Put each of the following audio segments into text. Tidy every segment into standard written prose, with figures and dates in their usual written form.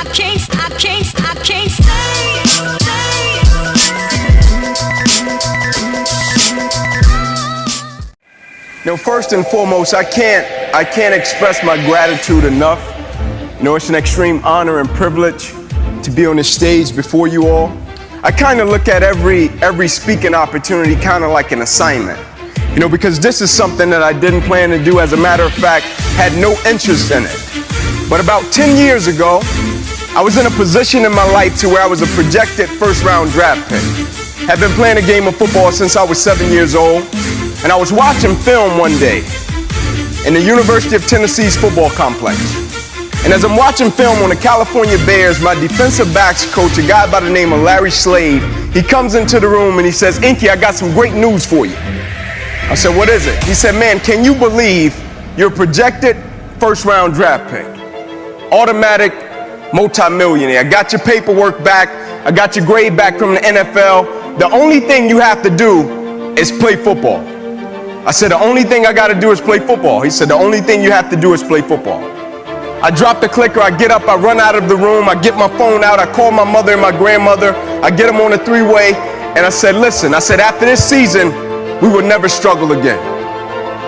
can't stay. Now, first and foremost, I can't express my gratitude enough. You know, it's an extreme honor and privilege to be on this stage before you all. I kind of look at every speaking opportunity kind of like an assignment. You know, because this is something that I didn't plan to do. As a matter of fact, had no interest in it. But about 10 years ago, I was in a position in my life to where I was a projected first-round draft pick. Had been playing a game of football since I was 7 years old, and I was watching film one day in the University of Tennessee's football complex. And as I'm watching film on the California Bears, my defensive backs coach, a guy by the name of Larry Slade, he comes into the room and he says, "Inky, I got some great news for you." I said, "What is it?" He said, "Man, can you believe you're a projected first-round draft pick? Automatic multimillionaire. I got your paperwork back. I got your grade back from the NFL. The only thing you have to do is play football." I said, "The only thing I got to do is play football." He said, "The only thing you have to do is play football." I drop the clicker, I get up, I run out of the room, I get my phone out, I call my mother and my grandmother, I get them on a three-way, and I said, "Listen," I said, "after this season, we will never struggle again."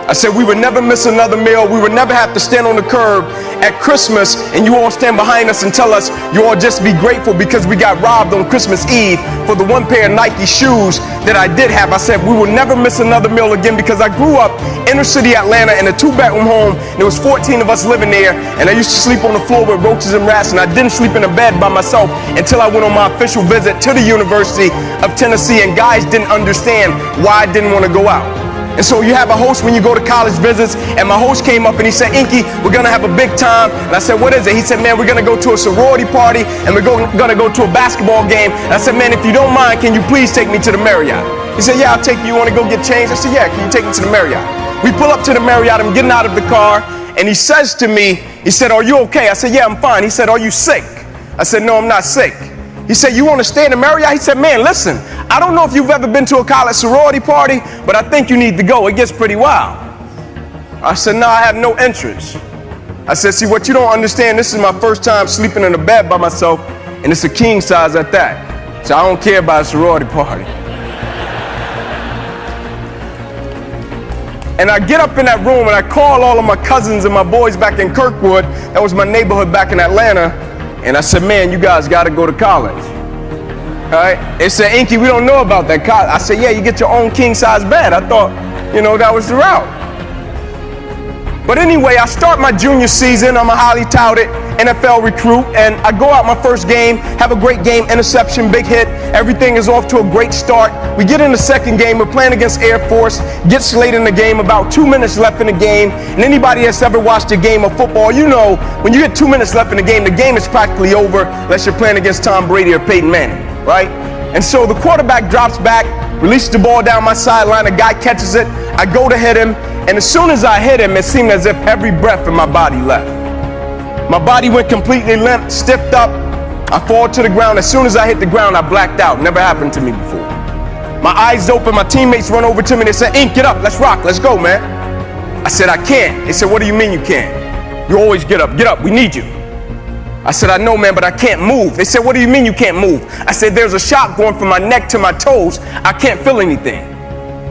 I said, "We would never miss another meal. We would never have to stand on the curb at Christmas and you all stand behind us and tell us you all just be grateful because we got robbed on Christmas Eve for the one pair of Nike shoes that I did have." I said, "We will never miss another meal again," because I grew up inner city Atlanta in a 2-bedroom home. There was 14 of us living there, and I used to sleep on the floor with roaches and rats, and I didn't sleep in a bed by myself until I went on my official visit to the University of Tennessee, and guys didn't understand why I didn't want to go out. And so you have a host when you go to college visits, and my host came up and he said, "Inky, we're gonna have a big time." And I said, "What is it?" He said, "Man, we're gonna go to a sorority party and we're gonna go to a basketball game." And I said, "Man, if you don't mind, can you please take me to the Marriott?" He said, "Yeah, I'll take you. You wanna go get changed?" I said, "Yeah, can you take me to the Marriott?" We pull up to the Marriott, I'm getting out of the car, and he says to me, he said, "Are you okay?" I said, "Yeah, I'm fine." He said, "Are you sick?" I said, "No, I'm not sick." He said, "You want to stay in the Marriott?" He said, "Man, listen, I don't know if you've ever been to a college sorority party, but I think you need to go. It gets pretty wild." I said, "No, I have no interest." I said, "See, what you don't understand, this is my first time sleeping in a bed by myself, and it's a king size at that. So I don't care about a sorority party." And I get up in that room and I call all of my cousins and my boys back in Kirkwood. That was my neighborhood back in Atlanta. And I said, "Man, you guys got to go to college." All right? They said, "Inky, we don't know about that college." I said, "Yeah, you get your own king-size bed." I thought, that was the route. But anyway, I start my junior season. I'm a highly touted NFL recruit, and I go out my first game, have a great game, interception, big hit. Everything is off to a great start. We get in the second game. We're playing against Air Force. Gets late in the game, about 2 minutes left in the game. And anybody that's ever watched a game of football, when you get 2 minutes left in the game is practically over unless you're playing against Tom Brady or Peyton Manning, right? And so the quarterback drops back, releases the ball down my sideline. A guy catches it. I go to hit him. And as soon as I hit him, it seemed as if every breath in my body left. My body went completely limp, stiffed up. I fall to the ground. As soon as I hit the ground, I blacked out. Never happened to me before. My eyes open. My teammates run over to me. They said, "Ink, get up. Let's rock. Let's go, man." I said, "I can't." They said, "What do you mean you can't? You always get up. Get up. We need you." I said, "I know, man, but I can't move." They said, "What do you mean you can't move?" I said, "There's a shock going from my neck to my toes. I can't feel anything."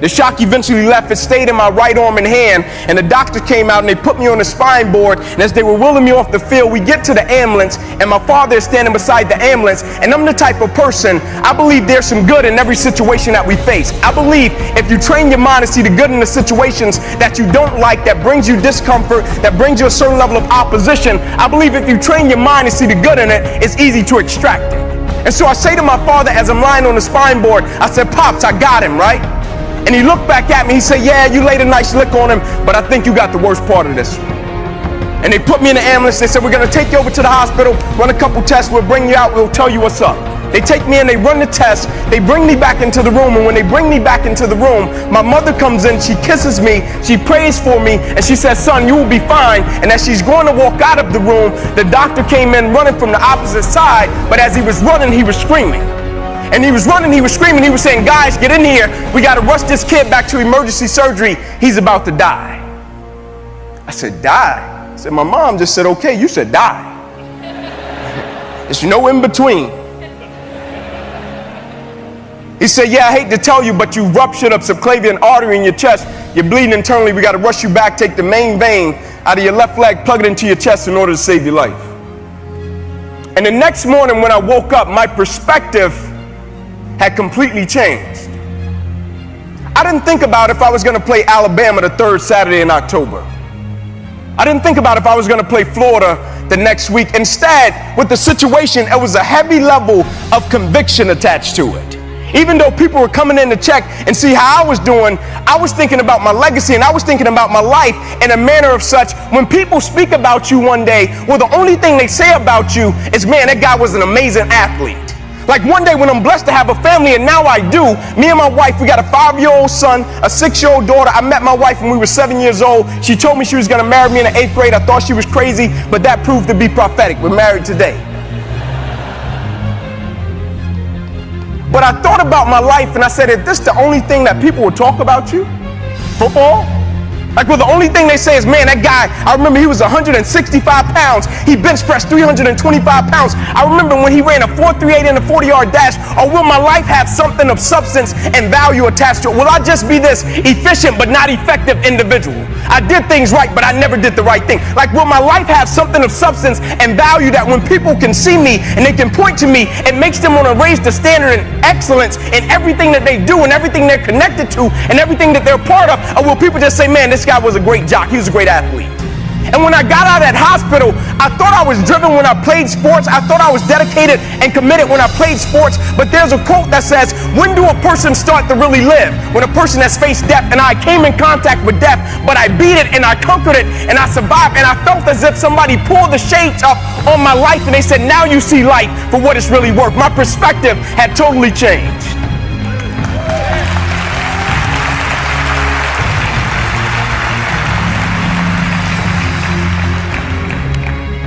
The shock eventually left. It stayed in my right arm and hand, and the doctor came out and they put me on the spine board, and as they were wheeling me off the field, we get to the ambulance, and my father is standing beside the ambulance, and I'm the type of person, I believe there's some good in every situation that we face. I believe if you train your mind to see the good in the situations that you don't like, that brings you discomfort, that brings you a certain level of opposition, I believe if you train your mind to see the good in it, it's easy to extract it. And so I say to my father as I'm lying on the spine board, I said, "Pops, I got him, right?" And he looked back at me, he said, "Yeah, you laid a nice lick on him, but I think you got the worst part of this one." And they put me in the ambulance. They said, "We're gonna take you over to the hospital, run a couple tests, we'll bring you out, we'll tell you what's up." They take me in, they run the test, they bring me back into the room, and when they bring me back into the room, my mother comes in, she kisses me, she prays for me, and she says, "Son, you will be fine." And as she's going to walk out of the room, the doctor came in running from the opposite side, but as he was running, he was screaming. And he was running, he was screaming, he was saying, "Guys, get in here. We got to rush this kid back to emergency surgery. He's about to die." I said, "Die?" I said, "My mom just said, okay." "You said die." There's no in between. He said, yeah, I hate to tell you, but you ruptured a subclavian artery in your chest. You're bleeding internally. We got to rush you back, take the main vein out of your left leg, plug it into your chest in order to save your life. And the next morning when I woke up, my perspective had completely changed. I didn't think about if I was going to play Alabama the third Saturday in October. I didn't think about if I was going to play Florida the next week. Instead, with the situation, it was a heavy level of conviction attached to it. Even though people were coming in to check and see how I was doing, I was thinking about my legacy and I was thinking about my life in a manner of such, when people speak about you one day, well, the only thing they say about you is, man, that guy was an amazing athlete. Like one day when I'm blessed to have a family, and now I do, me and my wife, we got a 5-year-old son, a 6-year-old daughter. I met my wife when we were 7 years old. She told me she was going to marry me in the 8th grade. I thought she was crazy, but that proved to be prophetic. We're married today. But I thought about my life and I said, is this the only thing that people would talk about you? Football? Like, well, the only thing they say is, man, that guy, I remember he was 165 pounds. He bench pressed 325 pounds. I remember when he ran a 4.38 in a 40-yard dash. Or will my life have something of substance and value attached to it? Will I just be this efficient but not effective individual? I did things right, but I never did the right thing. Like, will my life have something of substance and value that when people can see me and they can point to me, it makes them want to raise the standard and excellence in everything that they do and everything they're connected to and everything that they're part of? Or will people just say, man, this guy was a great jock, he was a great athlete? And when I got out of that hospital, I thought I was driven when I played sports. I thought I was dedicated and committed when I played sports. But there's a quote that says, when do a person start to really live? When a person has faced death. And I came in contact with death, but I beat it and I conquered it and I survived. And I felt as if somebody pulled the shades up on my life and they said, now you see life for what it's really worth. My perspective had totally changed.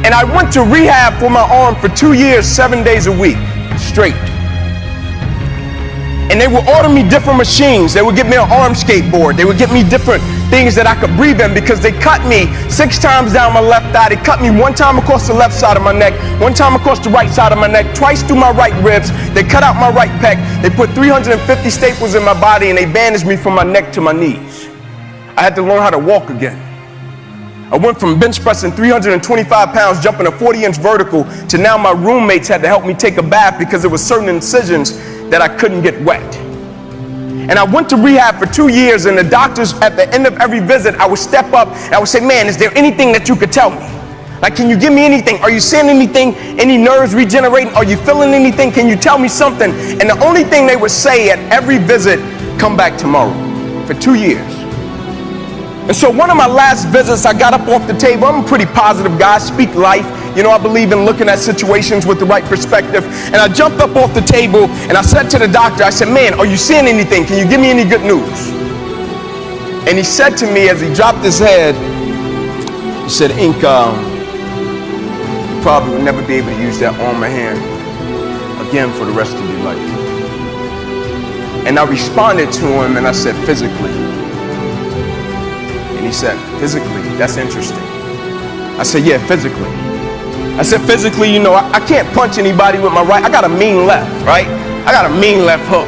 And I went to rehab for my arm for 2 years, 7 days a week, straight. And they would order me different machines. They would give me an arm skateboard. They would give me different things that I could breathe in, because they cut me 6 times down my left thigh. They cut me 1 time across the left side of my neck, 1 time across the right side of my neck, twice through my right ribs. They cut out my right pec. They put 350 staples in my body and they bandaged me from my neck to my knees. I had to learn how to walk again. I went from bench pressing 325 pounds, jumping a 40-inch vertical, to now my roommates had to help me take a bath because there were certain incisions that I couldn't get wet. And I went to rehab for 2 years, and the doctors, at the end of every visit, I would step up and I would say, man, is there anything that you could tell me? Like, can you give me anything? Are you seeing anything? Any nerves regenerating? Are you feeling anything? Can you tell me something? And the only thing they would say at every visit, come back tomorrow, for 2 years. And so one of my last visits, I got up off the table. I'm a pretty positive guy, speak life. You know, I believe in looking at situations with the right perspective. And I jumped up off the table and I said to the doctor, I said, man, are you seeing anything? Can you give me any good news? And he said to me as he dropped his head, he said, Inky, you probably will never be able to use that arm or hand again for the rest of your life. And I responded to him and I said, physically. And he said, physically, that's interesting. I said, yeah, physically. I said, physically, you know, I can't punch anybody with my right. I got a mean left, right? I got a mean left hook.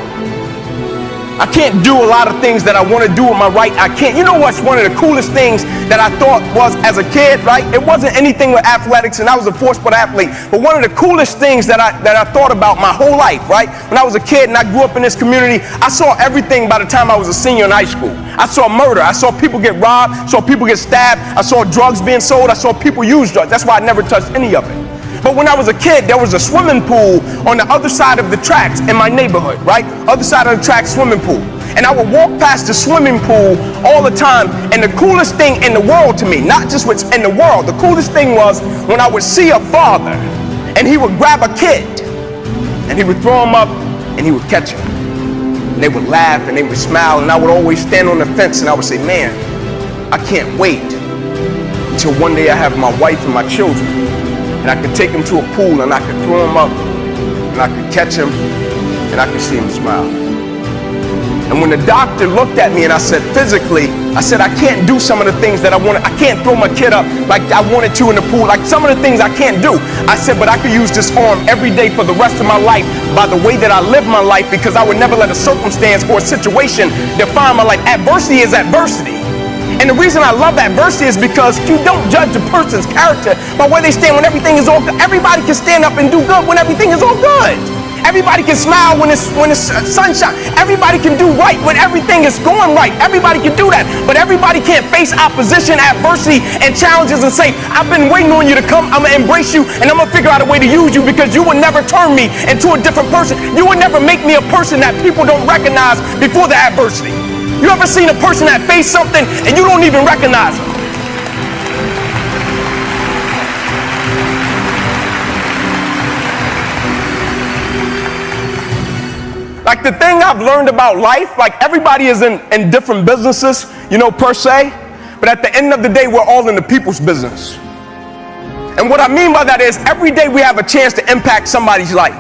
I can't do a lot of things that I want to do with my right. I can't. You know what's one of the coolest things that I thought was as a kid, right? It wasn't anything with athletics, and I was a four-sport athlete. But one of the coolest things that I thought about my whole life, right? When I was a kid and I grew up in this community, I saw everything by the time I was a senior in high school. I saw murder. I saw people get robbed. I saw people get stabbed. I saw drugs being sold. I saw people use drugs. That's why I never touched any of it. But when I was a kid, there was a swimming pool on the other side of the tracks in my neighborhood, right? Other side of the tracks, swimming pool. And I would walk past the swimming pool all the time. And the coolest thing in the world to me, not just what's in the world, the coolest thing was when I would see a father and he would grab a kid and he would throw him up and he would catch him. And they would laugh and they would smile, and I would always stand on the fence and I would say, man, I can't wait until one day I have my wife and my children, and I could take him to a pool and I could throw him up and I could catch him and I could see him smile. And when the doctor looked at me and I said, physically, I said, I can't do some of the things that I wanted. I can't throw my kid up like I wanted to in the pool. Like some of the things I can't do. I said, but I could use this arm every day for the rest of my life by the way that I live my life, because I would never let a circumstance or a situation define my life. Adversity is adversity. And the reason I love adversity is because you don't judge a person's character by where they stand when everything is all good. Everybody can stand up and do good when everything is all good. Everybody can smile when it's sunshine. Everybody can do right when everything is going right. Everybody can do that. But everybody can't face opposition, adversity, and challenges and say, I've been waiting on you to come. I'm going to embrace you, and I'm going to figure out a way to use you, because you will never turn me into a different person. You will never make me a person that people don't recognize before the adversity. You ever seen a person that faced something and you don't even recognize them? Like the thing I've learned about life, like everybody is in different businesses, per se, but at the end of the day, we're all in the people's business. And what I mean by that is every day we have a chance to impact somebody's life,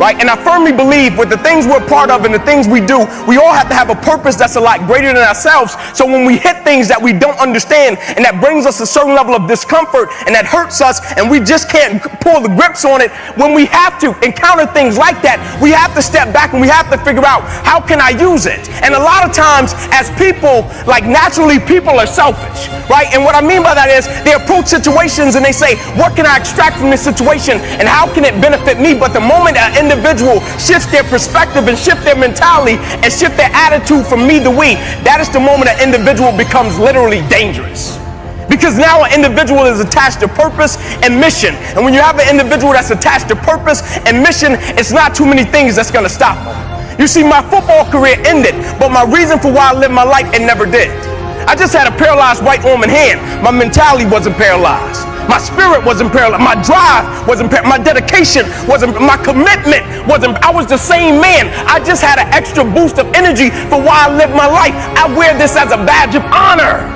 right? And I firmly believe with the things we're part of and the things we do, we all have to have a purpose that's a lot greater than ourselves. So when we hit things that we don't understand and that brings us a certain level of discomfort and that hurts us and we just can't pull the grips on it, when we have to encounter things like that, we have to step back and we have to figure out, how can I use it? And a lot of times as people, like naturally people are selfish, right? And what I mean by that is they approach situations and they say, what can I extract from this situation and how can it benefit me? But the moment an individual shifts their perspective and shift their mentality and shift their attitude from me to we, that is the moment an individual becomes literally dangerous. Because now an individual is attached to purpose and mission. And when you have an individual that's attached to purpose and mission, it's not too many things that's going to stop them. You see, my football career ended, but my reason for why I lived my life, it never did. I just had a paralyzed right arm and hand. My mentality wasn't paralyzed. My spirit wasn't paralyzed. My drive wasn't paralyzed. My dedication wasn't, my commitment wasn't. I was the same man. I just had an extra boost of energy for why I lived my life. I wear this as a badge of honor.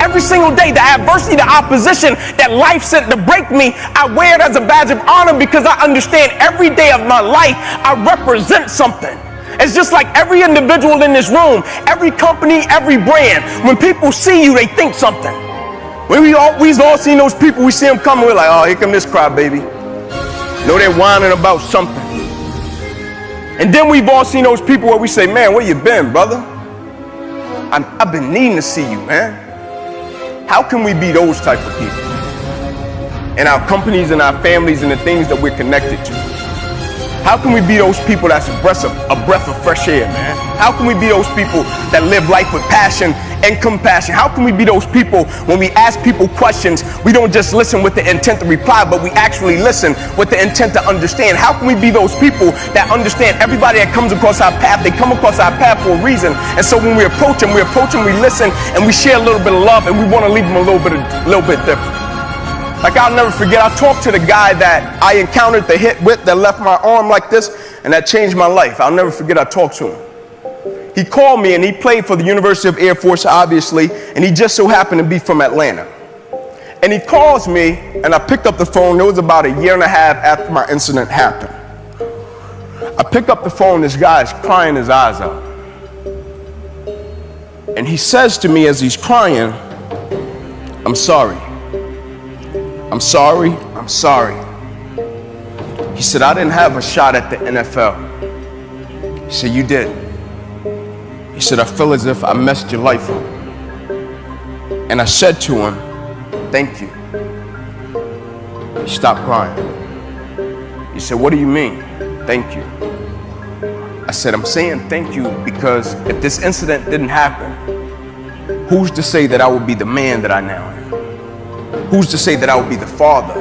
Every single day, the adversity, the opposition that life sent to break me, I wear it as a badge of honor because I understand every day of my life, I represent something. It's just like every individual in this room, every company, every brand. When people see you, they think something. When we've all seen those people, we see them coming, we're like, oh, here come this crybaby. They're whining about something. And then we've all seen those people where we say, man, where you been, brother? I've been needing to see you, man. How can we be those type of people in our companies and our families and the things that we're connected to? How can we be those people that's a breath of fresh air, man? How can we be those people that live life with passion and compassion? How can we be those people when we ask people questions, we don't just listen with the intent to reply, but we actually listen with the intent to understand? How can we be those people that understand everybody that comes across our path, they come across our path for a reason? And so when we approach them, we listen, and we share a little bit of love, and we want to leave them a little bit different. Like I'll never forget, I talked to the guy that I encountered the hit with that left my arm like this, and that changed my life. I'll never forget, I talked to him. He called me, and he played for the University of Air Force, obviously, and he just so happened to be from Atlanta. And he calls me, and I picked up the phone. It was about a year and a half after my incident happened. I pick up the phone, this guy is crying his eyes out. And he says to me as he's crying, I'm sorry. I'm sorry, I'm sorry. He said, I didn't have a shot at the NFL. He said, you did. He said, I feel as if I messed your life up. And I said to him, thank you. He stopped crying. He said, what do you mean, thank you? I said, I'm saying thank you because if this incident didn't happen, who's to say that I would be the man that I now am? Who's to say that I would be the father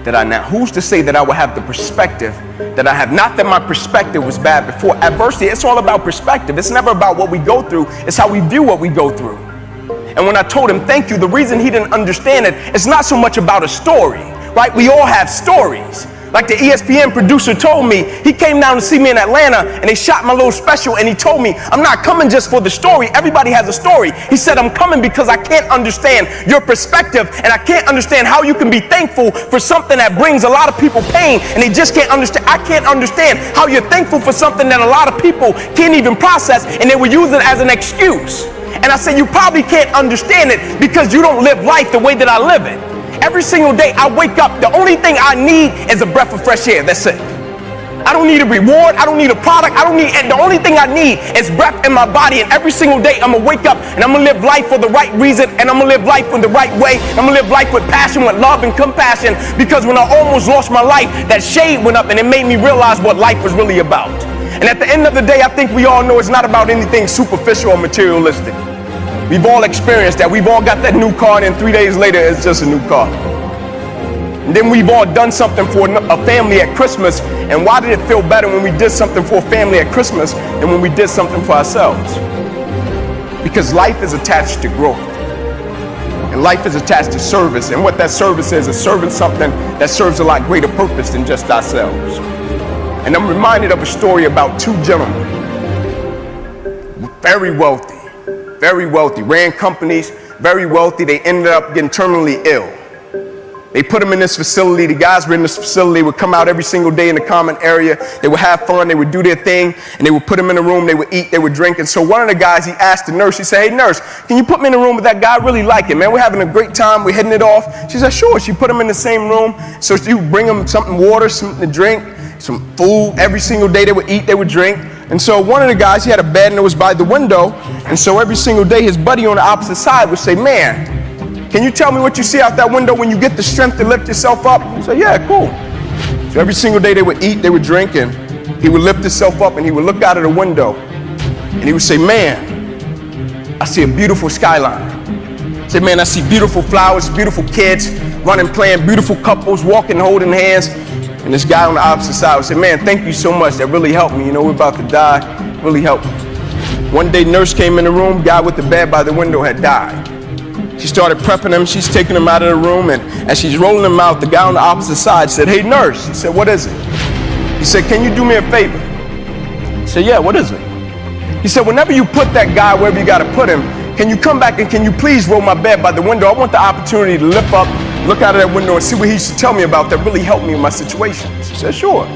that I now? Who's to say that I would have the perspective that I have? Not that my perspective was bad before. Adversity, it's all about perspective. It's never about what we go through. It's how we view what we go through. And when I told him thank you, the reason he didn't understand it, it's not so much about a story, right? We all have stories. Like the ESPN producer told me, he came down to see me in Atlanta and they shot my little special, and he told me, I'm not coming just for the story. Everybody has a story. He said, I'm coming because I can't understand your perspective, and I can't understand how you can be thankful for something that brings a lot of people pain, and they just can't understand. I can't understand how you're thankful for something that a lot of people can't even process, and they will use it as an excuse. And I said, you probably can't understand it because you don't live life the way that I live it. Every single day I wake up, the only thing I need is a breath of fresh air. That's it. I don't need a reward. I don't need a product. The only thing I need is breath in my body. And every single day I'm gonna wake up and I'm gonna live life for the right reason. And I'm gonna live life in the right way. I'm gonna live life with passion, with love and compassion. Because when I almost lost my life, that shade went up and it made me realize what life was really about. And at the end of the day, I think we all know it's not about anything superficial or materialistic. We've all experienced that. We've all got that new car, and then 3 days later, it's just a new car. And then we've all done something for a family at Christmas, and why did it feel better when we did something for a family at Christmas than when we did something for ourselves? Because life is attached to growth. And life is attached to service. And what that service is serving something that serves a lot greater purpose than just ourselves. And I'm reminded of a story about two gentlemen, very wealthy, ran companies, very wealthy. They ended up getting terminally ill. They put them in this facility. The guys were in this facility, would come out every single day in the common area. They would have fun, they would do their thing, and they would put them in a room, they would eat, they would drink. And so one of the guys, he asked the nurse, he said, hey nurse, can you put me in a room with that guy? I really like it, man. We're having a great time, we're hitting it off. She said, sure. She put him in the same room. So she would bring him something, water, something to drink, some food. Every single day they would eat, they would drink. And so one of the guys, he had a bed and it was by the window. And so every single day his buddy on the opposite side would say, man, can you tell me what you see out that window when you get the strength to lift yourself up? He said, yeah, cool. So every single day they would eat, they would drink, and he would lift himself up and he would look out of the window and he would say, man, I see a beautiful skyline. He said, man, I see beautiful flowers, beautiful kids running, playing, beautiful couples walking, holding hands. And this guy on the opposite side would say, man, thank you so much. That really helped me. You know, we're about to die. Really helped me. One day, nurse came in the room. Guy with the bed by the window had died. She started prepping him. She's taking him out of the room. And as she's rolling him out, the guy on the opposite side said, hey, nurse. He said, what is it? He said, can you do me a favor? He said, yeah, what is it? He said, whenever you put that guy wherever you got to put him, can you come back and can you please roll my bed by the window? I want the opportunity to lift up, look out of that window and see what he used to tell me about that really helped me in my situation. She said, sure.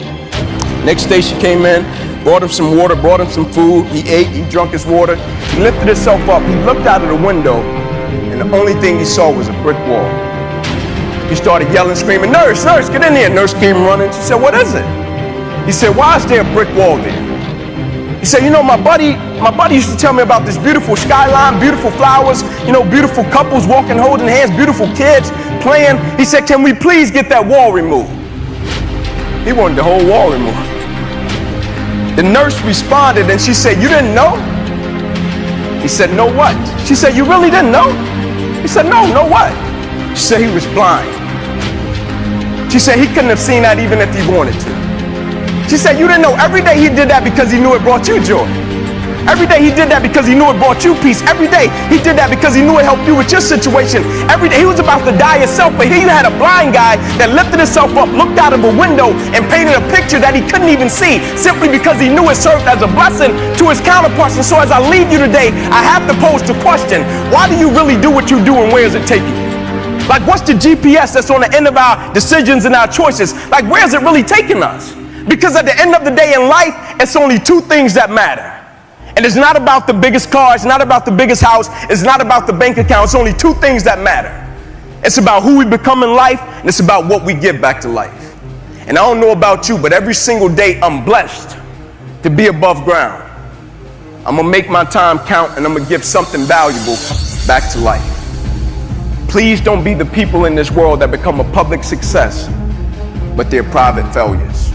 Next day she came in, brought him some water, brought him some food. He ate, he drank his water. He lifted himself up. He looked out of the window and the only thing he saw was a brick wall. He started yelling, screaming, nurse, nurse, get in here. Nurse came running. She said, what is it? He said, why is there a brick wall there? He said, you know, my buddy used to tell me about this beautiful skyline, beautiful flowers, you know, beautiful couples walking, holding hands, beautiful kids playing. He said, can we please get that wall removed? He wanted the whole wall removed. The nurse responded and she said, you didn't know? He said, no what? She said, you really didn't know? He said, no what? She said, he was blind. She said, he couldn't have seen that even if he wanted to. She said, you didn't know. Every day he did that because he knew it brought you joy. Every day he did that because he knew it brought you peace. Every day he did that because he knew it helped you with your situation. Every day he was about to die himself, but here you had a blind guy that lifted himself up, looked out of a window, and painted a picture that he couldn't even see simply because he knew it served as a blessing to his counterparts. And so as I leave you today, I have to pose the question, why do you really do what you do and where is it taking you? Like, what's the GPS that's on the end of our decisions and our choices? Like, where is it really taking us? Because at the end of the day in life, it's only two things that matter. And it's not about the biggest car, it's not about the biggest house, it's not about the bank account. It's only two things that matter. It's about who we become in life, and it's about what we give back to life. And I don't know about you, but every single day I'm blessed to be above ground. I'm gonna make my time count and I'm gonna give something valuable back to life. Please don't be the people in this world that become a public success, but they're private failures.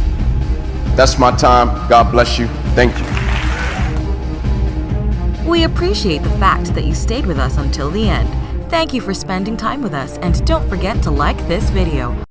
That's my time. God bless you. Thank you. We appreciate the fact that you stayed with us until the end. Thank you for spending time with us, and don't forget to like this video.